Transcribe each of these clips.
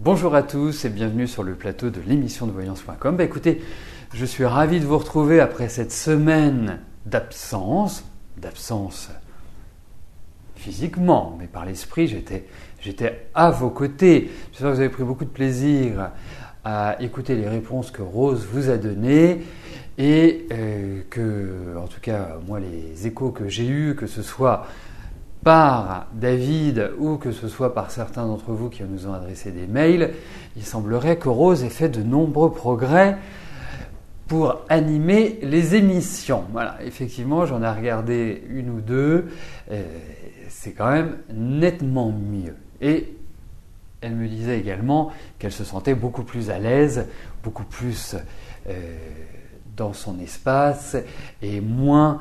Bonjour à tous et bienvenue sur le plateau de l'émission de voyance.com. Écoutez, je suis ravi de vous retrouver après cette semaine d'absence physiquement, mais par l'esprit, j'étais à vos côtés. J'espère que vous avez pris beaucoup de plaisir à écouter les réponses que Rose vous a données et que, en tout cas, moi, les échos que j'ai eus, que ce soit par David ou que ce soit par certains d'entre vous qui nous ont adressé des mails, il semblerait que Rose ait fait de nombreux progrès pour animer les émissions. Voilà, effectivement, j'en ai regardé une ou deux, c'est quand même nettement mieux. Et elle me disait également qu'elle se sentait beaucoup plus à l'aise, beaucoup plus dans son espace et moins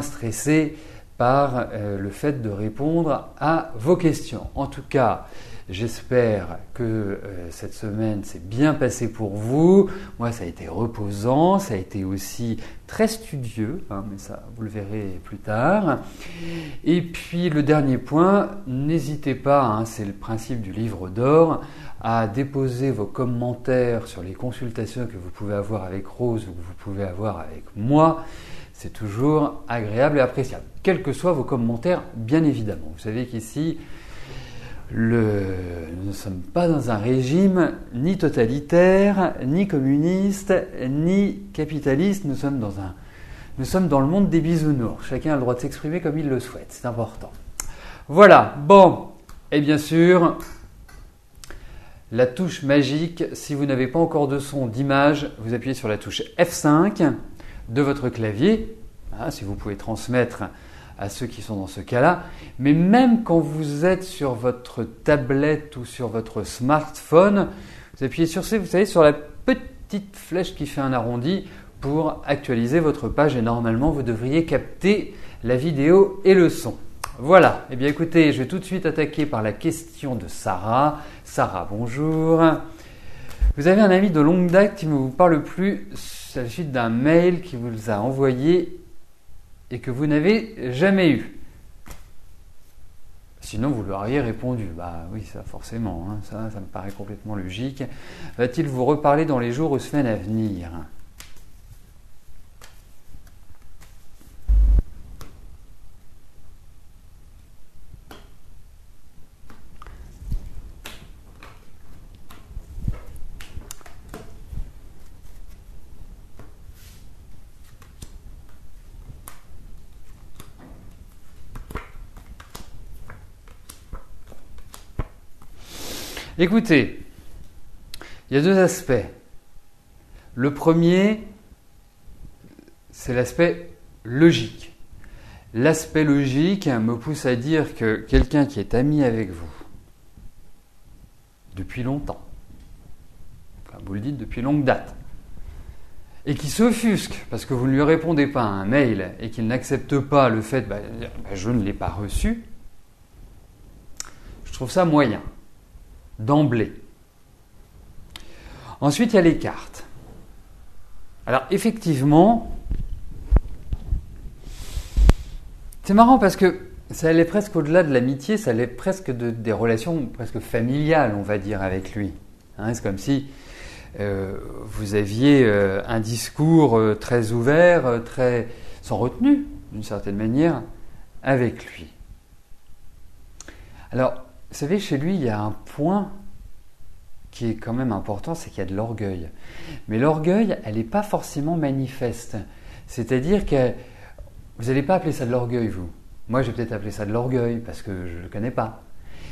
stressée par le fait de répondre à vos questions. En tout cas, j'espère que cette semaine s'est bien passée pour vous. Moi, ça a été reposant, ça a été aussi très studieux, mais ça, vous le verrez plus tard. Et puis, le dernier point, n'hésitez pas, c'est le principe du livre d'or, à déposer vos commentaires sur les consultations que vous pouvez avoir avec Rose ou que vous pouvez avoir avec moi. C'est toujours agréable et appréciable, quels que soient vos commentaires, bien évidemment. Vous savez qu'ici, nous ne sommes pas dans un régime ni totalitaire, ni communiste, ni capitaliste. Nous sommes dans le monde des bisounours. Chacun a le droit de s'exprimer comme il le souhaite. C'est important. Voilà. Bon. Et bien sûr, la touche magique, si vous n'avez pas encore de son, d'image, vous appuyez sur la touche F5 de votre clavier, si vous pouvez transmettre à ceux qui sont dans ce cas-là. Mais même quand vous êtes sur votre tablette ou sur votre smartphone, vous appuyez sur la petite flèche qui fait un arrondi pour actualiser votre page et normalement vous devriez capter la vidéo et le son. Voilà, eh bien écoutez, je vais tout de suite attaquer par la question de Sarah. Sarah, bonjour. Vous avez un ami de longue date qui ne vous parle plus à la suite d'un mail qui vous a envoyé et que vous n'avez jamais eu. Sinon, vous lui auriez répondu. Bah oui, ça forcément, ça me paraît complètement logique. Va-t-il vous reparler dans les jours ou semaines à venir ? Écoutez, il y a deux aspects. Le premier, c'est l'aspect logique. L'aspect logique me pousse à dire que quelqu'un qui est ami avec vous depuis longtemps, comme vous le dites depuis longue date, et qui s'offusque parce que vous ne lui répondez pas à un mail et qu'il n'accepte pas le fait je ne l'ai pas reçu, je trouve ça moyen. D'emblée. Ensuite, il y a les cartes. Alors, effectivement, c'est marrant parce que ça allait presque au-delà de l'amitié, ça allait presque des relations presque familiales, on va dire, avec lui. C'est comme si vous aviez un discours très ouvert, très sans retenue, d'une certaine manière, avec lui. Alors, vous savez, chez lui, il y a un point qui est quand même important, c'est qu'il y a de l'orgueil. Mais l'orgueil, elle n'est pas forcément manifeste. C'est-à-dire que vous n'allez pas appeler ça de l'orgueil, vous. Moi, j'ai peut-être appelé ça de l'orgueil, parce que je ne le connais pas.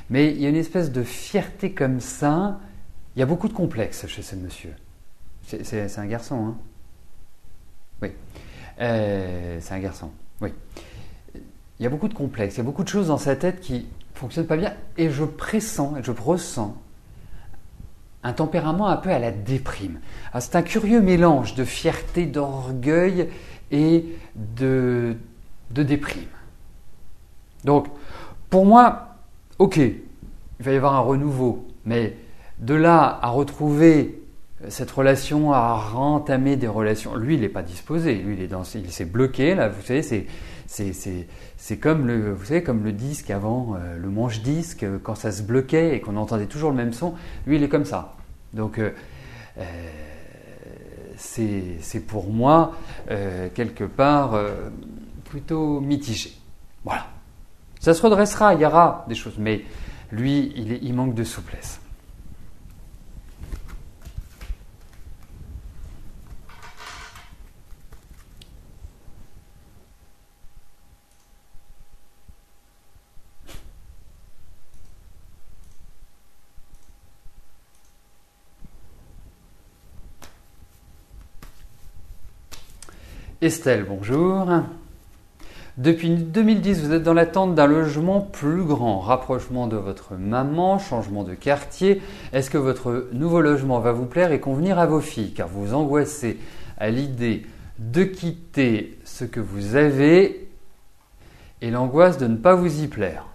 Mais il y a une espèce de fierté comme ça. Il y a beaucoup de complexes chez ce monsieur. C'est un garçon, Oui. C'est un garçon, oui. Il y a beaucoup de complexes, il y a beaucoup de choses dans sa tête qui fonctionne pas bien et je ressens un tempérament un peu à la déprime. Alors, c'est un curieux mélange de fierté, d'orgueil et de déprime. Donc, pour moi, ok, il va y avoir un renouveau, mais de là à retrouver cette relation à rentamer des relations. Lui, il n'est pas disposé. Lui, il s'est bloqué. Là, vous savez, c'est comme vous savez, comme le disque avant, le manche-disque, quand ça se bloquait et qu'on entendait toujours le même son. Lui, il est comme ça. Donc, c'est pour moi, quelque part, plutôt mitigé. Voilà. Ça se redressera, il y aura des choses. Mais lui, il manque de souplesse. Estelle, bonjour. Depuis 2010, vous êtes dans l'attente d'un logement plus grand, rapprochement de votre maman, changement de quartier. Est-ce que votre nouveau logement va vous plaire et convenir à vos filles? Car vous angoissez à l'idée de quitter ce que vous avez et l'angoisse de ne pas vous y plaire.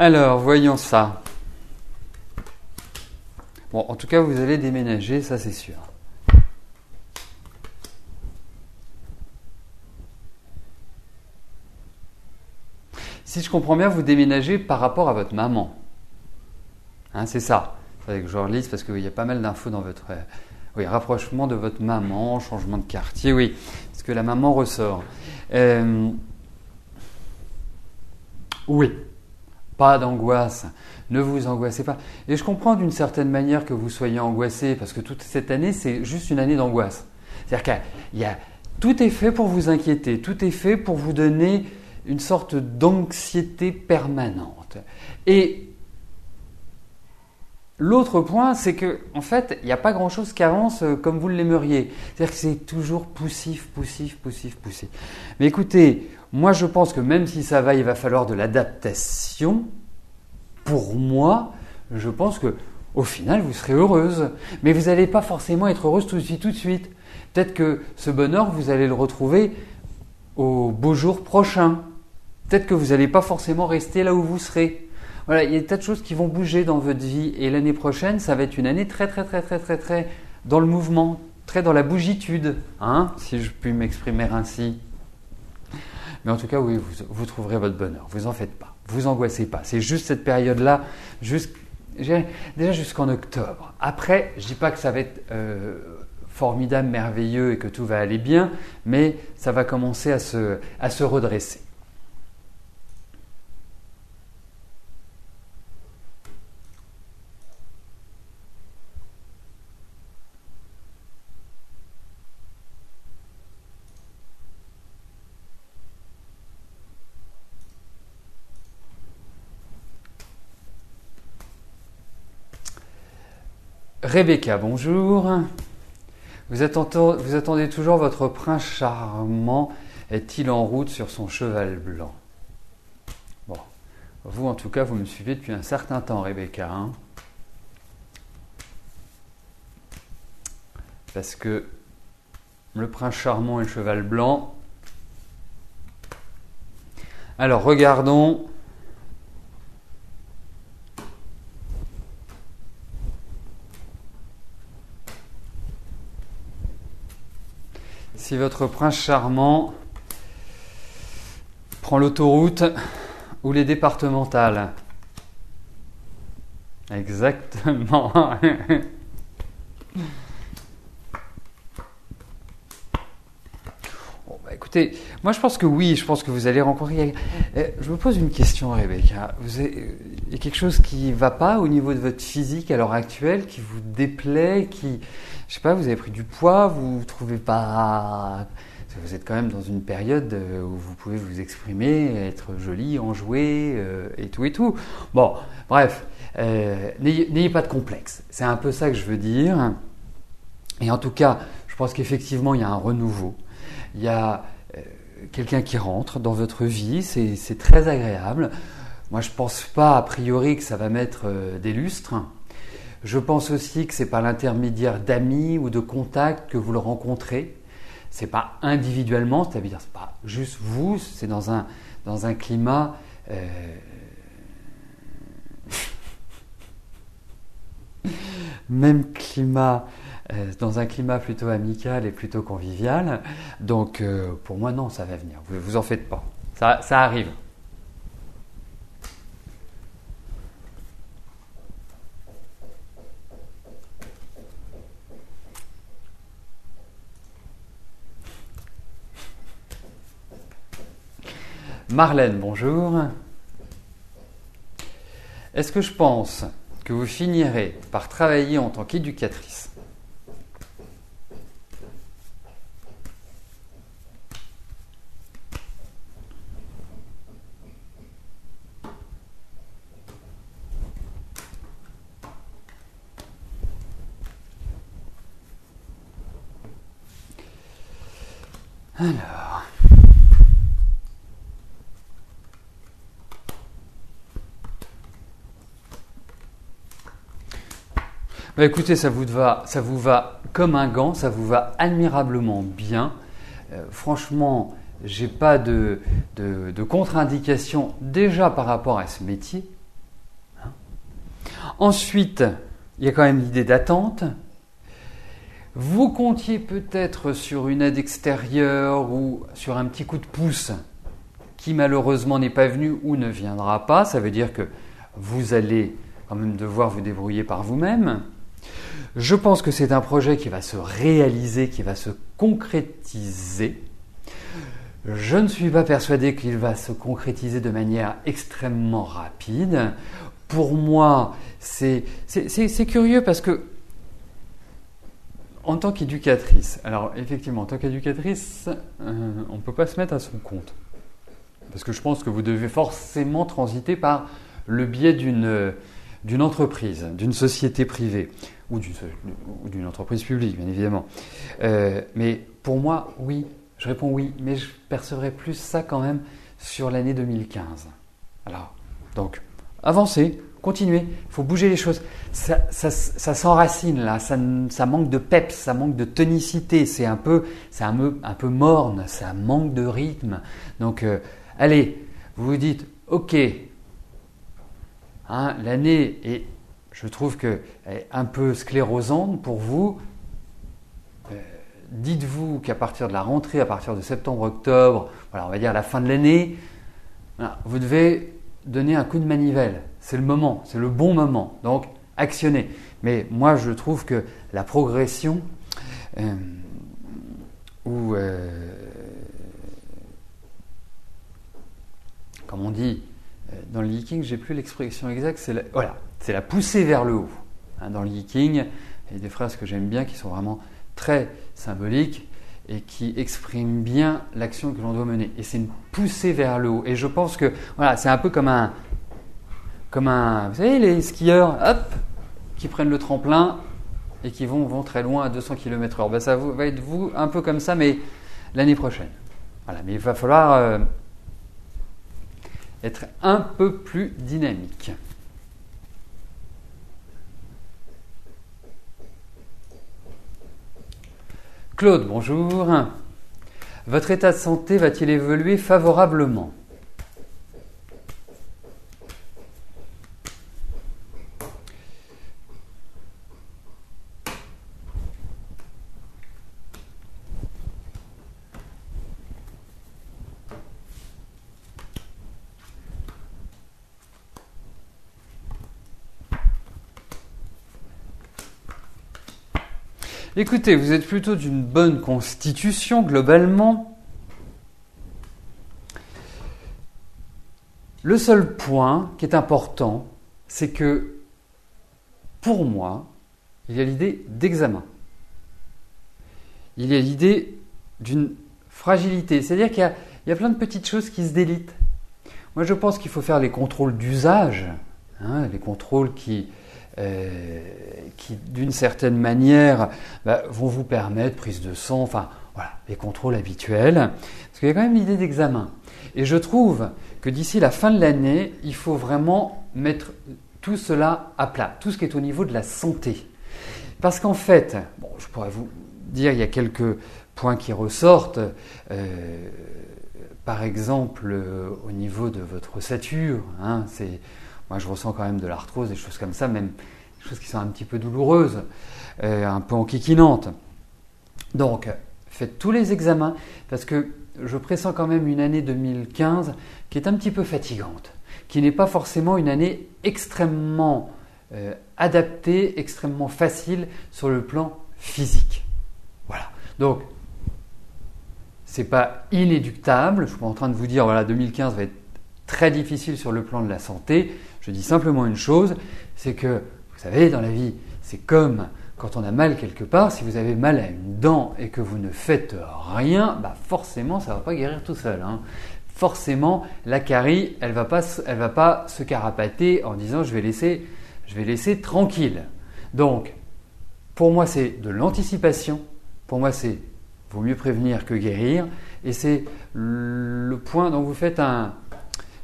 Alors, voyons ça. Bon, en tout cas, vous allez déménager, ça c'est sûr. Si je comprends bien, vous déménagez par rapport à votre maman. Hein, c'est ça. Il faudrait que je relise parce qu'il y a pas mal d'infos dans votre... oui, rapprochement de votre maman, changement de quartier, oui. Parce que la maman ressort. Oui. Pas d'angoisse, ne vous angoissez pas. Et je comprends d'une certaine manière que vous soyez angoissé, parce que toute cette année, c'est juste une année d'angoisse. C'est-à-dire tout est fait pour vous inquiéter, tout est fait pour vous donner une sorte d'anxiété permanente. Et l'autre point, c'est que en fait, il n'y a pas grand-chose qui avance comme vous l'aimeriez. C'est-à-dire que c'est toujours poussif. Mais écoutez, moi je pense que même si ça va, il va falloir de l'adaptation. Pour moi, je pense que au final, vous serez heureuse. Mais vous n'allez pas forcément être heureuse tout de suite. Peut-être que ce bonheur, vous allez le retrouver au beau jour prochain. Peut-être que vous n'allez pas forcément rester là où vous serez. Voilà, il y a des tas de choses qui vont bouger dans votre vie. Et l'année prochaine, ça va être une année très dans le mouvement, très dans la bougitude, hein, si je puis m'exprimer ainsi. Mais en tout cas, oui, vous trouverez votre bonheur. Vous en faites pas. Vous angoissez pas. C'est juste cette période-là, déjà jusqu'en octobre. Après, je dis pas que ça va être formidable, merveilleux et que tout va aller bien, mais ça va commencer à se redresser. Rebecca, bonjour. Vous attendez toujours votre prince charmant. Est-il en route sur son cheval blanc? Bon, vous en tout cas, vous me suivez depuis un certain temps, Rebecca. Hein, parce que le prince charmant et le cheval blanc. Alors, regardons. Si votre prince charmant prend l'autoroute ou les départementales. Exactement. Bon, bah, écoutez, moi je pense que oui, je pense que vous allez rencontrer... Je me pose une question, Rebecca. Il y a quelque chose qui ne va pas au niveau de votre physique à l'heure actuelle, qui vous déplaît, qui... Je sais pas, vous avez pris du poids, vous ne trouvez pas... Vous êtes quand même dans une période où vous pouvez vous exprimer, être jolie, enjouée et tout. Bon, bref, n'ayez pas de complexe. C'est un peu ça que je veux dire. Et en tout cas, je pense qu'effectivement, il y a un renouveau. Il y a quelqu'un qui rentre dans votre vie, c'est très agréable. Moi, je ne pense pas a priori que ça va mettre des lustres. Je pense aussi que c'est par l'intermédiaire d'amis ou de contacts que vous le rencontrez. C'est pas individuellement, c'est-à-dire c'est pas juste vous, c'est dans un climat même climat, dans un climat plutôt amical et plutôt convivial. Donc pour moi non, ça va venir. Vous en faites pas. Ça arrive. Marlène, bonjour. Est-ce que je pense que vous finirez par travailler en tant qu'éducatrice? Alors... Bah écoutez, ça vous va comme un gant, ça vous va admirablement bien. Franchement, j'ai pas de contre-indication déjà par rapport à ce métier. Ensuite, il y a quand même l'idée d'attente. Vous comptiez peut-être sur une aide extérieure ou sur un petit coup de pouce qui malheureusement n'est pas venu ou ne viendra pas. Ça veut dire que vous allez quand même devoir vous débrouiller par vous-même. Je pense que c'est un projet qui va se réaliser, qui va se concrétiser. Je ne suis pas persuadé qu'il va se concrétiser de manière extrêmement rapide. Pour moi, c'est curieux parce que en tant qu'éducatrice, alors effectivement, en tant qu'éducatrice, on ne peut pas se mettre à son compte. Parce que je pense que vous devez forcément transiter par le biais d'une entreprise, d'une société privée ou d'une entreprise publique, bien évidemment. Mais pour moi, oui, je réponds oui, mais je percevrai plus ça quand même sur l'année 2015. Alors, donc, avancez, continuez, il faut bouger les choses. Ça s'enracine là, ça manque de peps, ça manque de tonicité, c'est un peu morne, ça manque de rythme. Donc, allez, vous vous dites, ok, hein, l'année est, je trouve qu'elle est un peu sclérosante pour vous. Dites-vous qu'à partir de la rentrée, à partir de septembre-octobre, voilà, on va dire la fin de l'année, voilà, vous devez donner un coup de manivelle. C'est le moment, c'est le bon moment. Donc, actionnez. Mais moi, je trouve que la progression comme on dit dans le Yiking, j'ai plus l'expression exacte, c'est la poussée vers le haut. Hein, dans le Yiking, il y a des phrases que j'aime bien qui sont vraiment très symboliques et qui expriment bien l'action que l'on doit mener. Et c'est une poussée vers le haut. Et je pense que voilà, c'est un peu comme un, vous savez, les skieurs, hop, qui prennent le tremplin et qui vont très loin à 200 km/h. Ben, ça va être vous un peu comme ça, mais l'année prochaine. Voilà, mais il va falloir être un peu plus dynamique. Claude, bonjour. Votre état de santé va-t-il évoluer favorablement ? Écoutez, vous êtes plutôt d'une bonne constitution globalement. Le seul point qui est important, c'est que pour moi, il y a l'idée d'examen. Il y a l'idée d'une fragilité, c'est-à-dire qu'il y a plein de petites choses qui se délitent. Moi, je pense qu'il faut faire les contrôles d'usage, hein, les contrôles qui d'une certaine manière, vont vous permettre, prise de sang, enfin, Voilà, les contrôles habituels. Parce qu'il y a quand même l'idée d'examen. Et je trouve que d'ici la fin de l'année, il faut vraiment mettre tout cela à plat, tout ce qui est au niveau de la santé. Parce qu'en fait, bon, je pourrais vous dire, il y a quelques points qui ressortent. Par exemple, au niveau de votre ossature, hein, moi je ressens quand même de l'arthrose, des choses comme ça, même des choses qui sont un petit peu douloureuses, un peu enquiquinantes. Donc, faites tous les examens, parce que je pressens quand même une année 2015 qui est un petit peu fatigante, qui n'est pas forcément une année extrêmement adaptée, extrêmement facile sur le plan physique. Voilà. Donc, c'est pas inéluctable. Je suis pas en train de vous dire voilà 2015 va être très difficile sur le plan de la santé. Je dis simplement une chose, c'est que vous savez dans la vie, c'est comme quand on a mal quelque part. Si vous avez mal à une dent et que vous ne faites rien, bah forcément ça va pas guérir tout seul. Hein. Forcément la carie, elle va pas se carapater en disant je vais laisser tranquille. Donc pour moi c'est de l'anticipation. Pour moi c'est vaut mieux prévenir que guérir. Et c'est le point dont vous faites un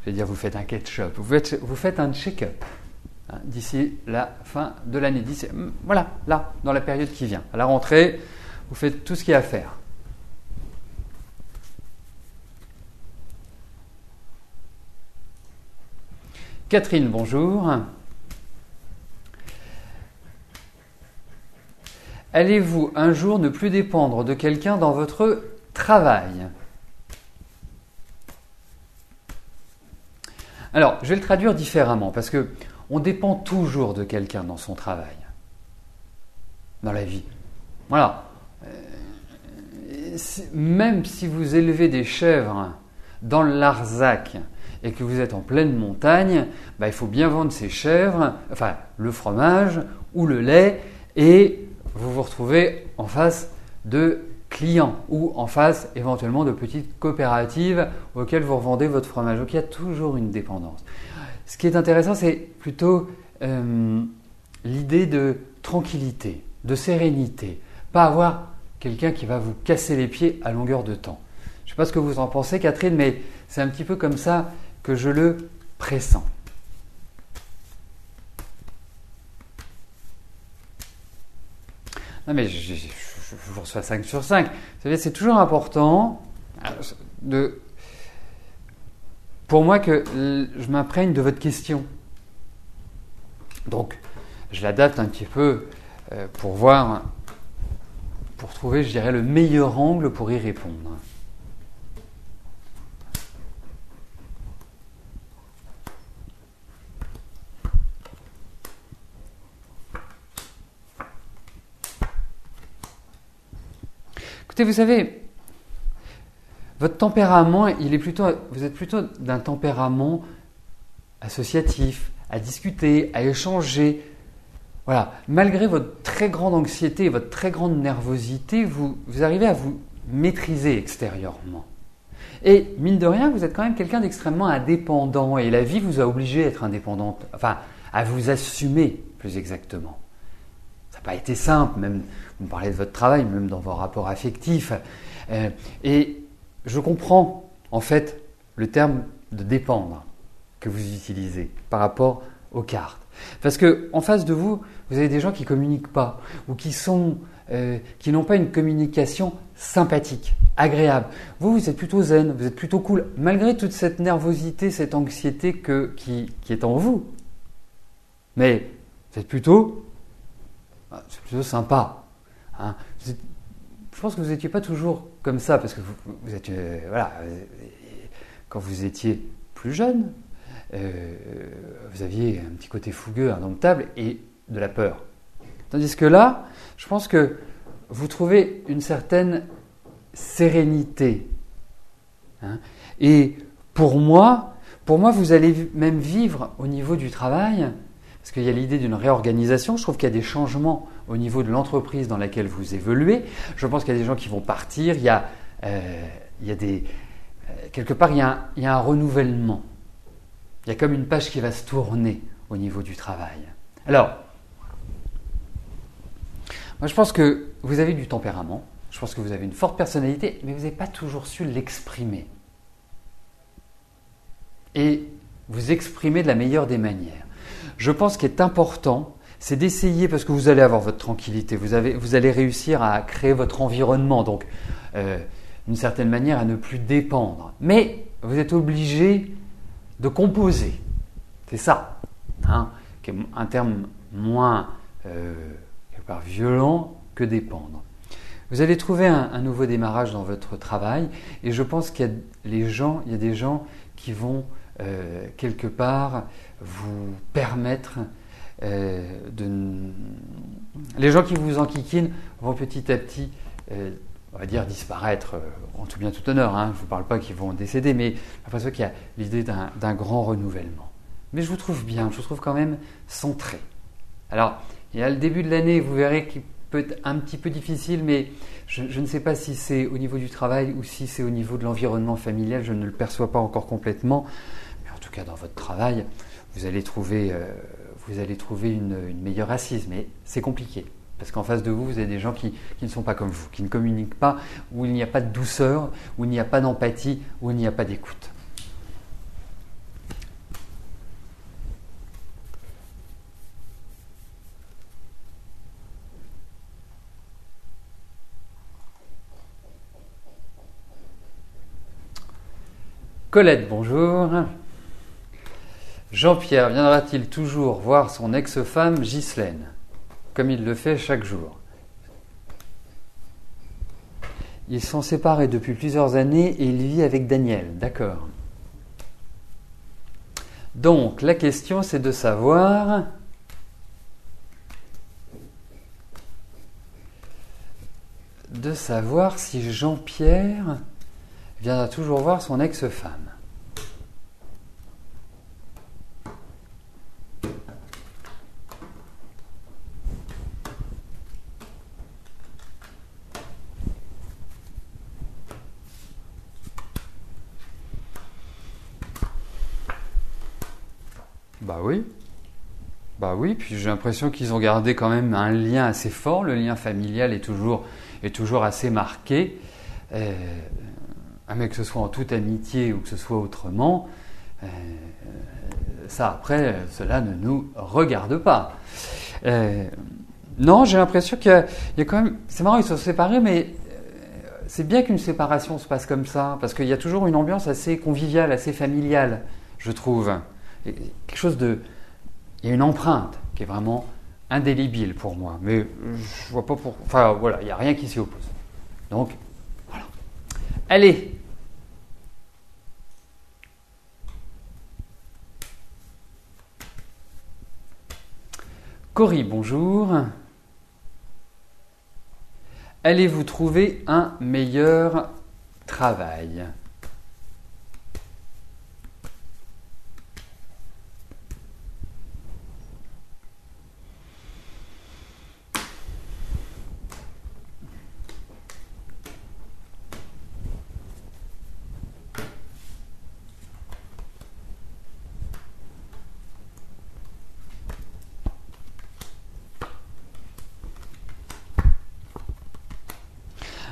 catch-up, vous faites un check-up hein, d'ici la fin de l'année. Voilà, là, dans la période qui vient. À la rentrée, vous faites tout ce qu'il y a à faire. Catherine, bonjour. Allez-vous un jour ne plus dépendre de quelqu'un dans votre travail? Alors, je vais le traduire différemment parce que on dépend toujours de quelqu'un dans son travail, dans la vie. Voilà. Même si vous élevez des chèvres dans le Larzac et que vous êtes en pleine montagne, il faut bien vendre ces chèvres, enfin le fromage ou le lait et vous vous retrouvez en face de clients ou en face éventuellement de petites coopératives auxquelles vous revendez votre fromage. Donc il y a toujours une dépendance. Ce qui est intéressant, c'est plutôt l'idée de tranquillité, de sérénité. Pas avoir quelqu'un qui va vous casser les pieds à longueur de temps. Je ne sais pas ce que vous en pensez, Catherine, mais c'est un petit peu comme ça que je le pressens. Non mais je vous reçois 5 sur 5. Vous savez, c'est toujours important pour moi que je m'imprègne de votre question. Donc, je l'adapte un petit peu pour trouver, je dirais, le meilleur angle pour y répondre. Écoutez, vous savez, votre tempérament, vous êtes plutôt d'un tempérament associatif, à discuter, à échanger. Voilà, malgré votre très grande anxiété et votre très grande nervosité, vous arrivez à vous maîtriser extérieurement. Et mine de rien, vous êtes quand même quelqu'un d'extrêmement indépendant et la vie vous a obligé à être indépendante, enfin à vous assumer plus exactement. Ça n'a pas été simple, même vous me parlez de votre travail, même dans vos rapports affectifs. Et je comprends en fait le terme de dépendre que vous utilisez par rapport aux cartes. Parce que en face de vous, vous avez des gens qui ne communiquent pas ou qui n'ont pas une communication sympathique, agréable. Vous êtes plutôt zen, vous êtes plutôt cool, malgré toute cette nervosité, cette anxiété qui est en vous. Mais vous êtes plutôt sympa. Hein. Je pense que vous n'étiez pas toujours comme ça, parce que vous étiez, quand vous étiez plus jeune, vous aviez un petit côté fougueux, indomptable et de la peur. Tandis que là, je pense que vous trouvez une certaine sérénité. Hein. Et pour moi, vous allez même vivre au niveau du travail, parce qu'il y a l'idée d'une réorganisation. Je trouve qu'il y a des changements au niveau de l'entreprise dans laquelle vous évoluez. Je pense qu'il y a des gens qui vont partir. Quelque part, il y a un renouvellement. Il y a comme une page qui va se tourner au niveau du travail. Alors, moi je pense que vous avez du tempérament. Je pense que vous avez une forte personnalité, mais vous n'avez pas toujours su l'exprimer. Et vous exprimer de la meilleure des manières. Je pense qu'il est important, c'est d'essayer, parce que vous allez avoir votre tranquillité, vous allez réussir à créer votre environnement, donc d'une certaine manière à ne plus dépendre. Mais vous êtes obligé de composer. C'est ça, qui est un terme moins quelque part violent que dépendre. Vous allez trouver un nouveau démarrage dans votre travail et je pense qu'il y a des gens qui vont quelque part vous permettre les gens qui vous enquiquinent vont petit à petit on va dire disparaître en tout bien tout honneur. Je ne vous parle pas qu'ils vont décéder, mais j'ai l'impression qu'il y a l'idée d'un grand renouvellement. Mais je vous trouve bien, je vous trouve quand même centré. Alors, il y a le début de l'année, vous verrez qu'il peut être un petit peu difficile, mais je ne sais pas si c'est au niveau du travail ou si c'est au niveau de l'environnement familial, je ne le perçois pas encore complètement. Mais en tout cas, dans votre travail, vous allez trouver une meilleure assise, mais c'est compliqué. Parce qu'en face de vous, vous avez des gens qui ne sont pas comme vous, qui ne communiquent pas, où il n'y a pas de douceur, où il n'y a pas d'empathie, où il n'y a pas d'écoute. Colette, bonjour. Jean-Pierre viendra-t-il toujours voir son ex-femme Ghislaine, comme il le fait chaque jour? Ils sont séparés depuis plusieurs années et il vit avec Daniel, d'accord. Donc, la question c'est de savoir si Jean-Pierre viendra toujours voir son ex-femme. Bah oui, puis j'ai l'impression qu'ils ont gardé quand même un lien assez fort, le lien familial est toujours assez marqué. Mais que ce soit en toute amitié ou que ce soit autrement, ça après, cela ne nous regarde pas. Non, j'ai l'impression qu'il y a quand même... C'est marrant, ils sont séparés, mais c'est bien qu'une séparation se passe comme ça, parce qu'il y a toujours une ambiance assez conviviale, assez familiale, je trouve. Et quelque chose de... Il y a une empreinte qui est vraiment indélébile pour moi, mais je vois pas pour... Enfin voilà, il n'y a rien qui s'y oppose. Donc, voilà. Allez! Cory, bonjour. Allez-vous trouver un meilleur travail?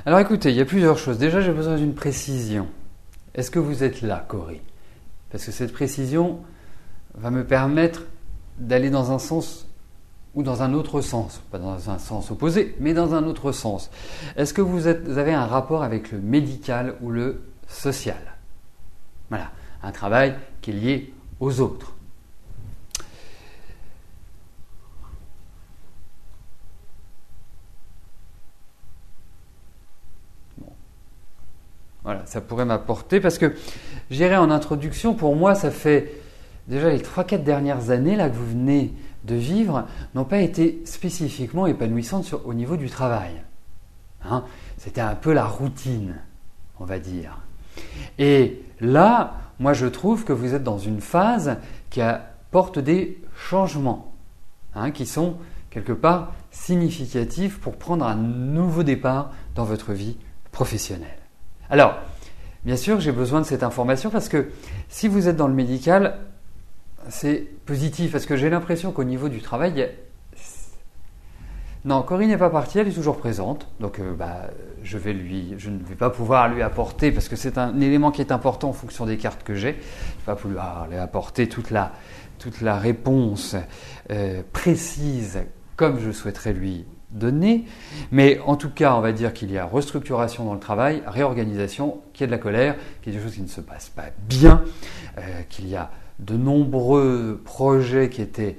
Alors écoutez, il y a plusieurs choses. Déjà, j'ai besoin d'une précision. Est-ce que vous êtes là, Cory? Parce que cette précision va me permettre d'aller dans un sens ou dans un autre sens. Pas dans un sens opposé, mais dans un autre sens. Est-ce que vous avez un rapport avec le médical ou le social? Voilà, un travail qui est lié aux autres. Voilà, ça pourrait m'apporter parce que j'irai en introduction, pour moi ça fait déjà les 3-4 dernières années là, que vous venez de vivre n'ont pas été spécifiquement épanouissantes au niveau du travail. C'était un peu la routine, on va dire. Et là, moi je trouve que vous êtes dans une phase qui apporte des changements qui sont quelque part significatifs pour prendre un nouveau départ dans votre vie professionnelle. Alors, bien sûr, j'ai besoin de cette information parce que si vous êtes dans le médical, c'est positif parce que j'ai l'impression qu'au niveau du travail, Non, Corinne n'est pas partie, elle est toujours présente. Donc je ne vais pas pouvoir lui apporter, parce que c'est un élément qui est important en fonction des cartes que j'ai. Je ne vais pas pouvoir lui apporter toute la réponse précise comme je souhaiterais lui donner. Mais en tout cas, on va dire qu'il y a restructuration dans le travail, réorganisation, qu'il y a de la colère, qu'il y a des choses qui ne se passent pas bien, qu'il y a de nombreux projets qui étaient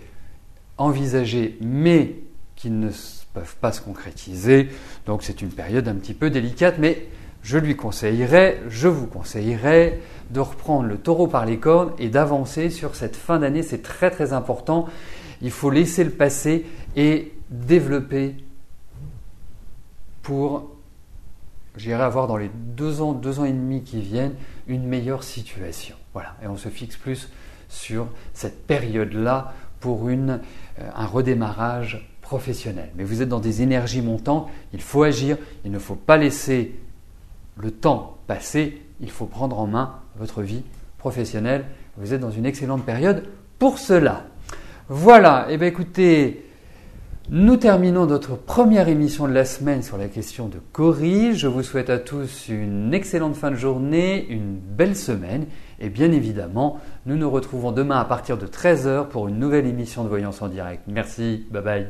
envisagés mais qui ne peuvent pas se concrétiser. Donc c'est une période un petit peu délicate, mais je vous conseillerais de reprendre le taureau par les cornes et d'avancer sur cette fin d'année. C'est très très important. Il faut laisser le passé et développer pour, avoir dans les 2 ans et demi qui viennent, une meilleure situation. Voilà. Et on se fixe plus sur cette période-là pour un redémarrage professionnel. Mais vous êtes dans des énergies montantes, il faut agir, il ne faut pas laisser le temps passer, il faut prendre en main votre vie professionnelle. Vous êtes dans une excellente période pour cela. Voilà, et bien écoutez, nous terminons notre première émission de la semaine sur la question de Corinne. Je vous souhaite à tous une excellente fin de journée, une belle semaine. Et bien évidemment, nous nous retrouvons demain à partir de 13h pour une nouvelle émission de Voyance en direct. Merci, bye bye.